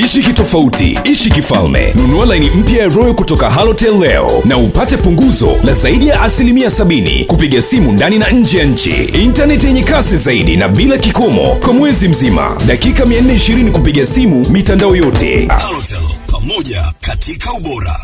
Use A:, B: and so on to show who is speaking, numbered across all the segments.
A: Ishi kitofauti, ishi kifalme. Nunua laini mpya ya Royal kutoka Halotel leo na upate punguzo la zaidi ya 70% kupiga simu ndani na nje ya nchi. Internet yenye kasi zaidi na bila kikomo kwa mwezi mzima. Dakika 420 kupiga simu mitandao yote.
B: Halotel, pamoja katika ubora.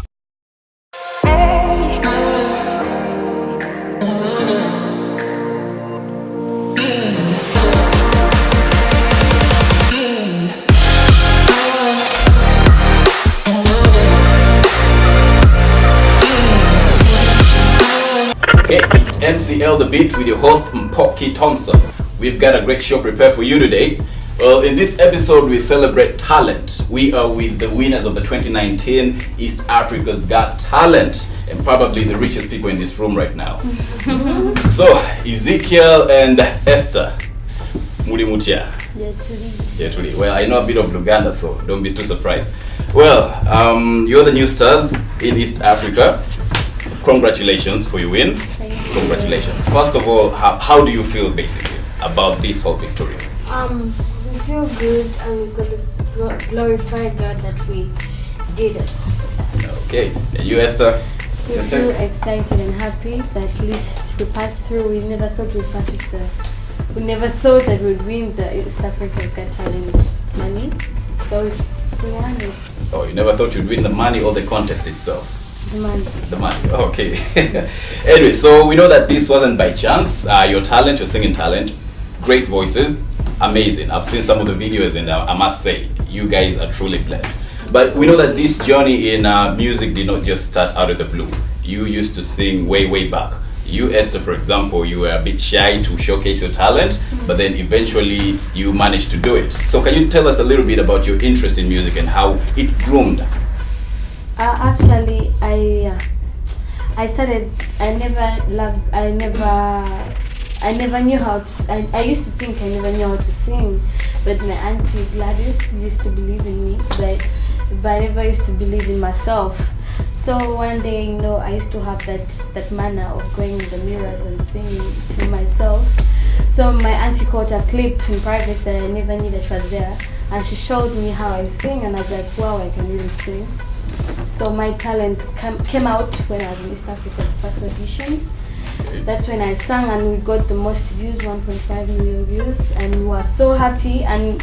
C: Hey, it's MCL The Beat with your host Mpoki Thompson. We've got a great show prepared for you today. Well, in this episode we celebrate talent. We are with the winners of the 2019 East Africa's Got Talent, and probably the richest people in this room right now. So, Ezekiel and Esther. Mulimutia. Yetuli. Well, I know a bit of Luganda, so don't be too surprised. Well, you're the new stars in East Africa. Congratulations for your win. Congratulations. First of all, how do you feel basically about this whole victory?
D: We feel good, and we're going to glorify God that we did it.
C: Okay. And you, Esther?
E: We feel excited and happy that at least we passed through. We never thought we'd pass it. We never thought that we'd win the East Africa's Got Talent money. So we won it.
C: Oh, you never thought you'd win the money or the contest itself? The money, okay. Anyway, so we know that this wasn't by chance. Your talent, your singing talent, great voices, amazing. I've seen some of the videos and I must say, you guys are truly blessed. But we know that this journey in music did not just start out of the blue. You used to sing way back. You, Esther, for example, you were a bit shy to showcase your talent, but then eventually you managed to do it. So can you tell us a little bit about your interest in music and how it groomed?
E: Actually, I never knew how to, I used to think I never knew how to sing, but my auntie Gladys used to believe in me, but I never used to believe in myself. So one day, I used to have that manner of going in the mirrors and singing to myself. So my auntie caught a clip in private that I never knew that was there, and she showed me how I sing, and I was like, wow, I can really sing. So my talent came out when I was in East Africa first auditions. That's when I sang, and we got the most views, 1.5 million views, and we were so happy, and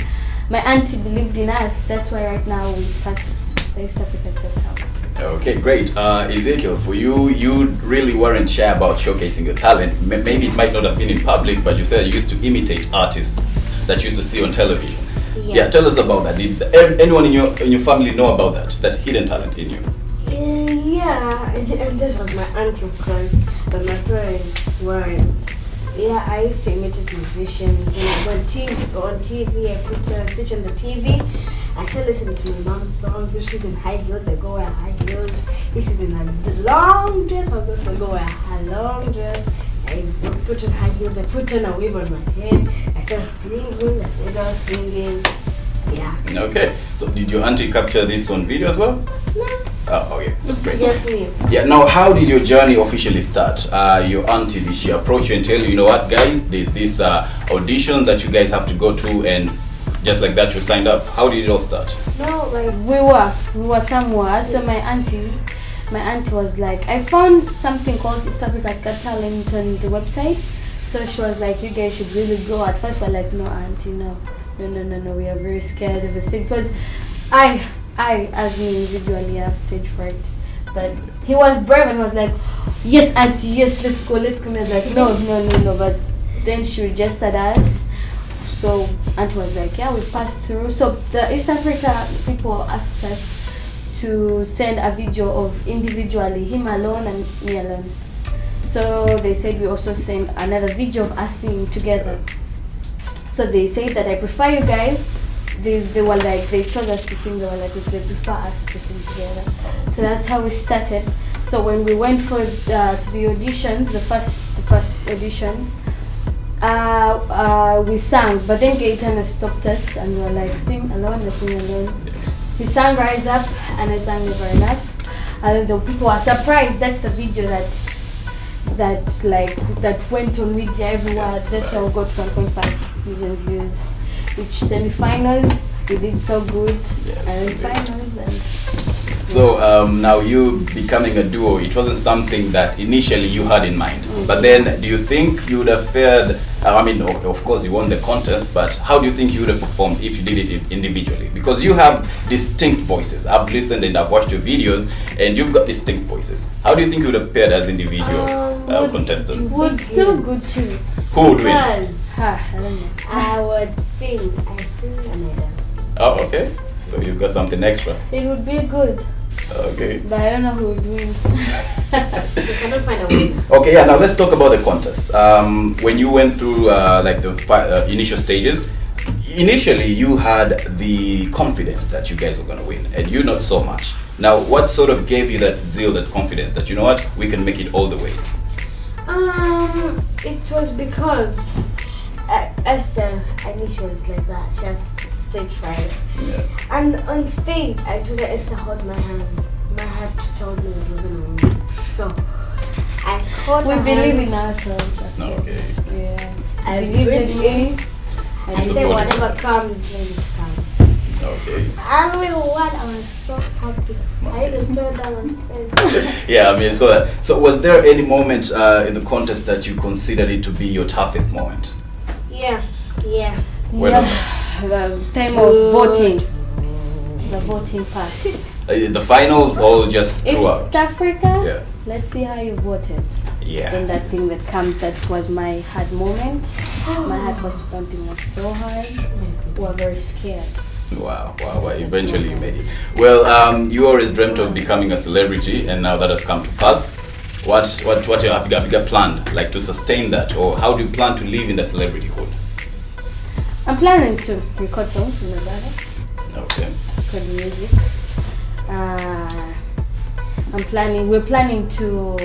E: my auntie believed in us. That's why right now we passed the East Africa Got Talent.
C: Okay, great. Ezekiel, for you really weren't shy about showcasing your talent. Maybe it might not have been in public, but you said you used to imitate artists that you used to see on television. Yeah, tell us about that. Did anyone in your family know about that hidden talent in you?
D: Yeah, and that was my auntie, of course, but my parents weren't. Yeah, I used to imitate musicians. And on TV, I put switch on the TV. I still listen to my mom's songs. If she's in high heels, I go wear high heels. If she's in a long dress, I'll also go wear a long dress. I put on high heels, I put on a wave on my head. I started swinging, I started singing. Yeah. Okay.
C: So did your auntie capture this on video as well?
D: No.
C: Oh, okay. So great.
D: Yes, please.
C: Yeah, now how did your journey officially start? Your auntie, did she approach you and tell you, you know what guys, there's this audition that you guys have to go to, and just like that you signed up? How did it all start?
D: No, like
E: we were somewhere. So my auntie was like, I found something called East Africa's Got Talent on the website. So she was like, you guys should really go. At first we're like, no auntie, no, we are very scared of the stage, because I as me individually have stage fright. But he was brave and was like, yes auntie, yes, let's go. I was like, no, but then she registered us. So auntie was like, yeah, we passed through. So the East Africa people asked us to send a video of individually, him alone and me alone. So they said we also send another video of us singing together. So they said that I prefer you guys. They were like, they chose us to sing. They were like, they prefer us to sing together. So that's how we started. So when we went for to the auditions, the first auditions, we sang, but then Gaetano stopped us and we were like, sing alone, let's sing alone. He sang Rise Up and I sang Never Enough. And the people were surprised. That's the video that went on media everywhere. That's how we got 1.5 million views. Which semi-finals, we did so good.
C: Yes,
E: And
C: indeed.
E: finals and
C: So now you becoming a duo, it wasn't something that initially you had in mind. But then, do you think you would have fared? I mean, of course you won the contest, but how do you think you would have performed if you did it individually? Because you have distinct voices. I've listened and I've watched your videos, and you've got distinct voices. How do you think you would have fared as individual contestants?
E: would still good too.
C: Who would win?
D: Because
E: I don't know.
D: I would sing. I sing and I dance.
C: Oh, okay. So you've got something extra.
E: It would be good,
C: Okay.
E: but I don't know who would win.
D: We cannot find a winner.
C: Okay, yeah, now let's talk about the contest. When you went through like the initial stages, initially you had the confidence that you guys were going to win, and you not so much. Now, what sort of gave you that zeal, that confidence that, you know what, we can make it all the way?
D: It was because Esther, I knew she was like that. She has stage fright.
C: Yeah.
D: And on stage, I told her, Esther, hold my hand. My heart told me we were gonna win. So I caught
E: We
D: her
E: believe
D: hand.
E: in ourselves. Actually.
C: Okay.
E: Yeah.
D: I
E: Believe
D: believe
E: in
D: in
E: me.
D: I
C: You
D: said
C: support it.
D: whatever comes, let it come.
C: Okay.
D: And we won. I was so happy. I even fell down on stage.
C: Yeah, I mean, so was there any moment in the contest that you considered it to be your toughest moment?
D: Yeah, yeah.
C: When was
E: The time of voting. The voting part.
C: The finals or just throughout?
E: East Africa.
C: Yeah.
E: Let's see how you voted.
C: Yeah.
E: Then that thing that comes, that was my hard moment. My heart was pumping up so hard. We were very scared.
C: Wow. Eventually you made it. Well, you always dreamt of becoming a celebrity, and now that has come to pass. What have you got planned, like to sustain that, or how do you plan to live in the celebrityhood?
E: I'm planning to record songs with my brother.
C: Okay.
E: Record music. We're planning to,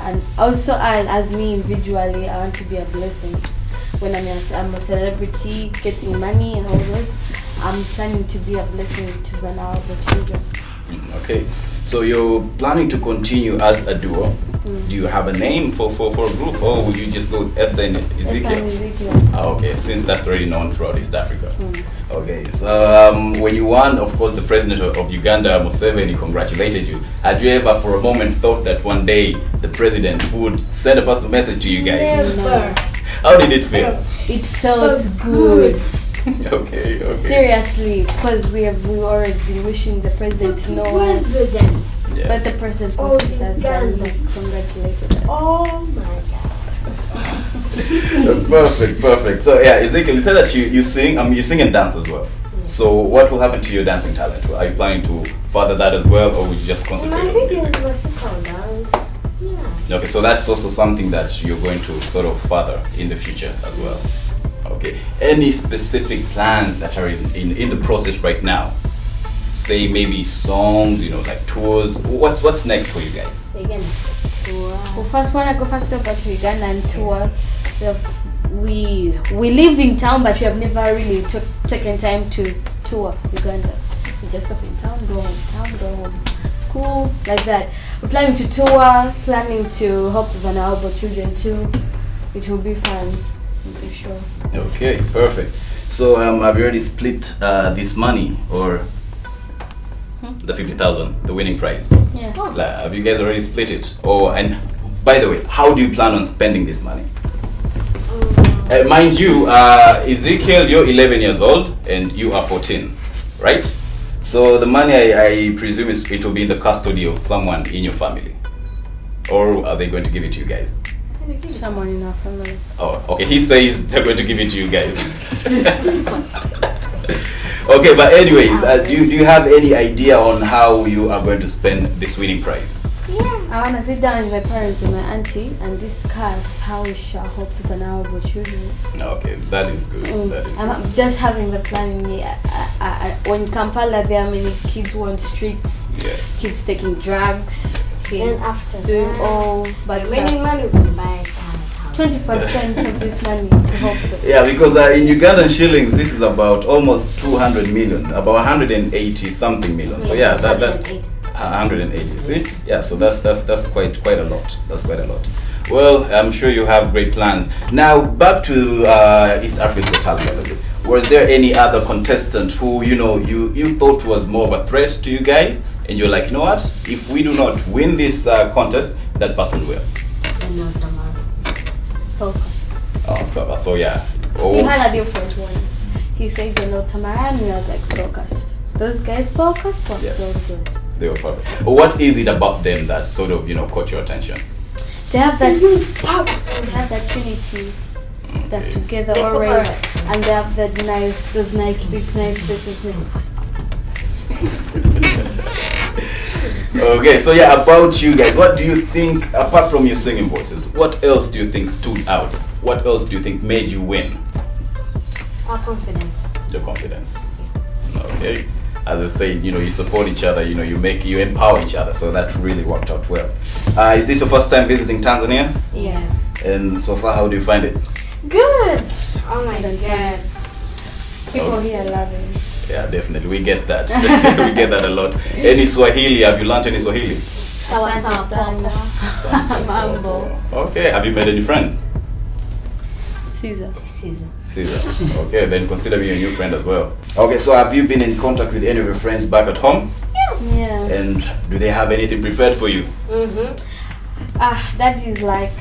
E: and also as me individually, I want to be a blessing. When I'm a celebrity, getting money and all those, I'm planning to be a blessing to vulnerable children.
C: Okay. So you're planning to continue as a duo. Do you have a name for a group, or would you just go with Esther and Ezekiel?
E: Ezekiel.
C: Okay, since that's already known throughout East Africa. Okay, so when you won, of course, the president of Uganda, Museveni, congratulated you. Had you ever for a moment thought that one day the president would send a personal message to you guys?
D: Never.
C: How did it feel?
E: It felt good.
C: Okay.
E: Seriously, because we already been wishing the president to know us.
D: President.
C: Yeah.
E: But the president
D: Oh,
E: has done
D: Uganda.
E: that. Congratulated us.
D: Oh my God.
C: Perfect. So yeah, Ezekiel, you said that you sing. You sing and dance as well. So what will happen to your dancing talent? Are you planning to further that as well, or will you just concentrate
D: My
C: on
D: videos,
C: music?
D: my sister will dance. Yeah.
C: Okay, so that's also something that you're going to sort of further in the future as well. Okay. Any specific plans that are in the process right now? Say maybe songs, like tours. What's next for you guys?
D: Again.
E: We first want to go first over to Uganda and tour. We live in town, but we have never really taken time to tour Uganda. We just stop in town, go home, school, like that. We're planning to tour, planning to help the vulnerable children too. It will be fun, I'm pretty sure.
C: Okay, perfect. So have you already split this money, or the 50,000, the winning prize?
E: Yeah.
C: Like, have you guys already split it? And by the way, how do you plan on spending this money? Mind you, Ezekiel, you're 11 years old and you are 14, right? So the money, I presume, it will be in the custody of someone in your family, or are they going to give it to you guys?
E: Someone in our family.
C: Oh, okay. He says they're going to give it to you guys. Okay, but anyways, do you have any idea on how you are going to spend this winning prize?
E: I want to sit down with my parents and my auntie and discuss how we shall help the vulnerable children.
C: Okay, that is good. That is good.
E: I'm just having the plan in me. When Kampala, there are many kids who are on streets,
C: Yes.
E: kids taking drugs, kids
D: And after
E: doing
D: that,
E: all, but
D: remaining money we can buy a car.
E: 20% of this money to help them.
C: Yeah, because in Ugandan shillings, this is about almost 200 million, about 180 something million. So yeah, that 180. See, yeah. So that's quite a lot. That's quite a lot. Well, I'm sure you have great plans. Now back to East Africa's Got Talent. was there any other contestant who, you thought was more of a threat to you guys, and you're like, you know what, if we do not win this contest, that person will?
E: Focus.
C: So yeah.
E: You had a different one. He said you know Tamara, and we was like focused. Those guys focused was
C: Yes.
E: so good.
C: They were perfect. What is it about them that sort of, caught your attention?
E: They have that unity. They're together already, and they have those nice business.
C: Okay, so yeah, about you guys, what do you think, apart from your singing voices, what else do you think stood out? What else do you think made you win?
D: Our confidence.
C: Your confidence. Okay. As I said, you support each other, you empower each other, so that really worked out well. Is this your first time visiting Tanzania?
D: Yes.
C: And so far, how do you find it?
D: Good. Oh my god.
E: People here love it.
C: Yeah, definitely. We get that. We get that a lot. Any Swahili? Have you learned any Swahili?
E: Asante sana. Mambo.
C: Okay. Have you made any friends?
E: Caesar.
C: Caesar. Okay, then consider me a new friend as well. Okay, so have you been in contact with any of your friends back at home?
E: Yeah.
C: And do they have anything prepared for you?
E: That is like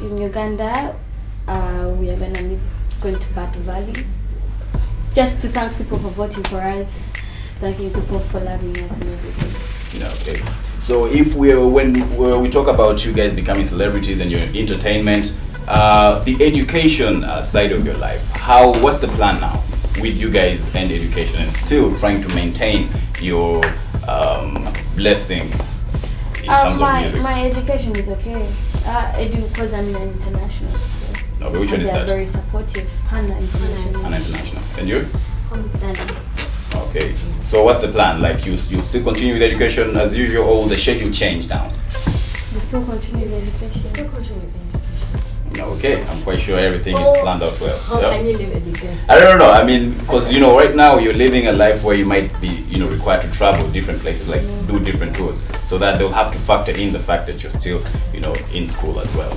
E: in Uganda. We are going to Battle Valley just to thank people for voting for us, thanking people for loving us and everything.
C: Okay. So if when we talk about you guys becoming celebrities and your entertainment, the education side of your life, what's the plan now with you guys and education, and still trying to maintain your blessing in terms of music?
E: My education is okay. Because I'm in an international school.
C: Okay, which one is that?
E: They're very supportive. Hannah International.
C: International. And you?
D: Understanding.
C: Okay. So what's the plan? Like you still continue with education as usual, or the schedule changed now?
E: We still continue with education.
C: Okay, I'm quite sure everything is planned out well.
D: How can you live education?
C: I don't know. I mean, because right now you're living a life where you might be, required to travel different places, like do different tours, so that they'll have to factor in the fact that you're still, in school as well.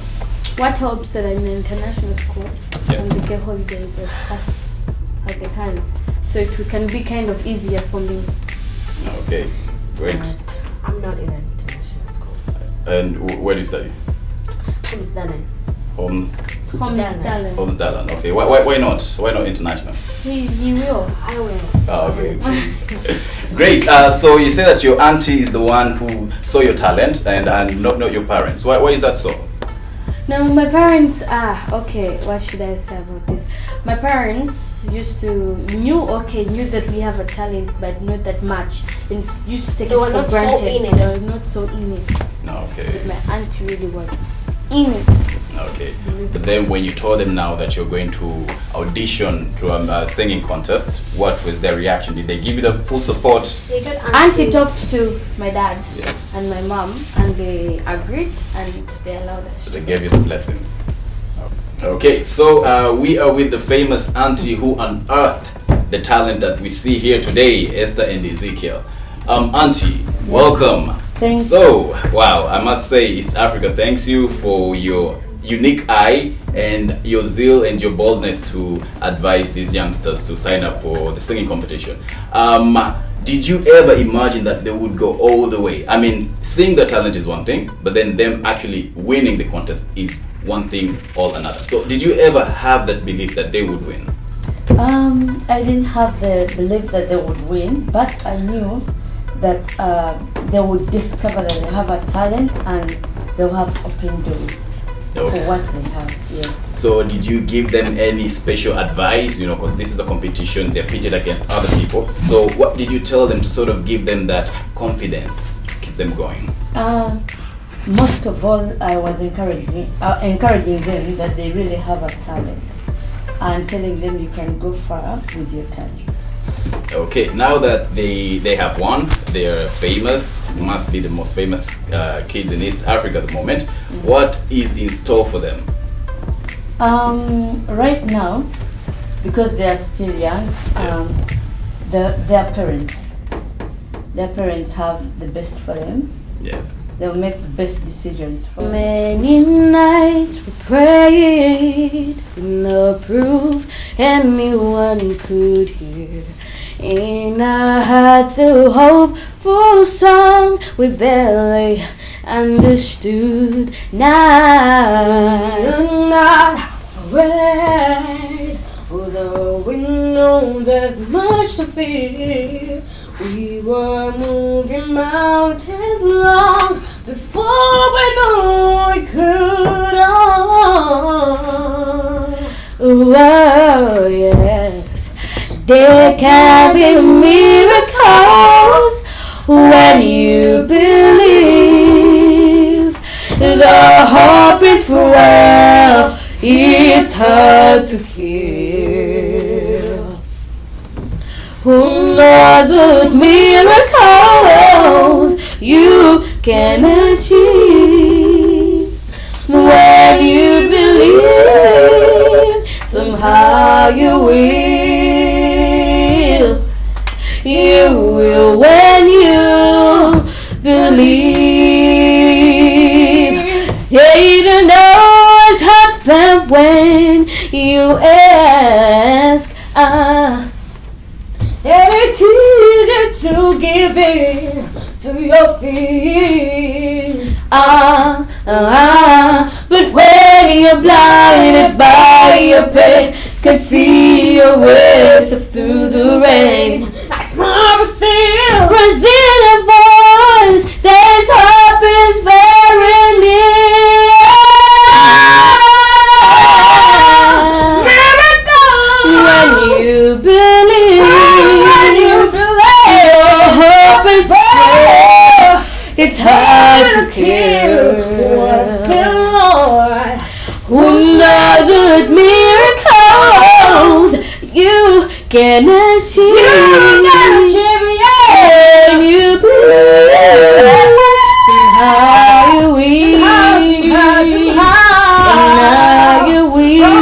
E: What helps that I'm in international school,
C: Yes.
E: and they get holidays as fast as they can, so it can be kind of easier for me.
C: Okay, great.
D: I'm not in an international school.
C: And where do you study?
D: Understanding.
C: Homes
E: Talent.
C: Dalan. Okay, why not? Why not international?
E: He will.
D: I will.
C: Oh, okay. Great. So you say that your auntie is the one who saw your talent, and not your parents. Why is that so?
E: No, my parents. Okay. What should I say about this? My parents knew that we have a talent, but not that much, and used to take
D: They
E: it
D: were
E: for
D: not so
E: granted.
D: in it.
E: They were not so in it.
C: Okay.
E: But my auntie really was in it.
C: Okay. But then when you told them now that you're going to audition to a singing contest, what was their reaction? Did they give you the full support?
D: They got
E: Auntie talked to my dad
C: Yes.
E: and my mom, and they agreed, and they allowed us.
C: So they gave you the blessings. Okay, so we are with the famous auntie who unearthed the talent that we see here today, Esther and Ezekiel. Auntie, welcome.
E: Thanks.
C: So, wow, I must say East Africa thanks you for your unique eye and your zeal and your boldness to advise these youngsters to sign up for the singing competition. Did you ever imagine that they would go all the way? I mean, seeing the talent is one thing, but then them actually winning the contest is one thing all another. So did you ever have that belief that they would win?
F: I didn't have the belief that they would win, but I knew that they would discover that they have a talent and they'll have open doors for what they have. Yeah.
C: So did you give them any special advice, because this is a competition, they're pitted against other people. So what did you tell them to sort of give them that confidence to keep them going?
F: Most of all, I was encouraging them that they really have a talent and telling them you can go far with your talent.
C: Okay, now that they have won, they're famous, must be the most famous kids in East Africa at the moment. What is in store for them?
F: Right now, because they are still young, their parents have the best for them.
C: Yes.
F: They'll make the best decisions for you.
E: Many nights we prayed, no proof anyone could hear. In our hearts a hopeful song we barely understood. Now
D: You're not afraid, although we know there's much to fear. We were moving mountains long before we knew we could.
E: oh yes, there can be miracles when you believe. The hope is frail, it's hard to kill. Who knows what miracles you can achieve when you believe? Somehow you will. You will when you believe. They don't know what's happened when you ask.
D: And it's easy to give in to your fears.
E: But when you're blinded by your pain, can see your way through the rain.
D: I smile but still.
E: Resilient voice says hope is very near. When you believe, your hope is pure. It's hard to kill. Who knows what miracles you can achieve? When you believe, somehow you will. Somehow you will.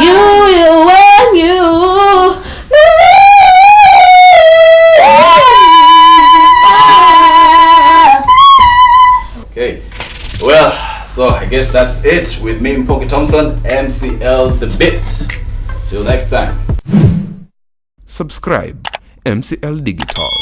E: You will when you
C: Okay. Well, so I guess that's it with me, Mwanaspoti Thompson, MCL The Bit. Till next time.
A: Subscribe MCL Digital.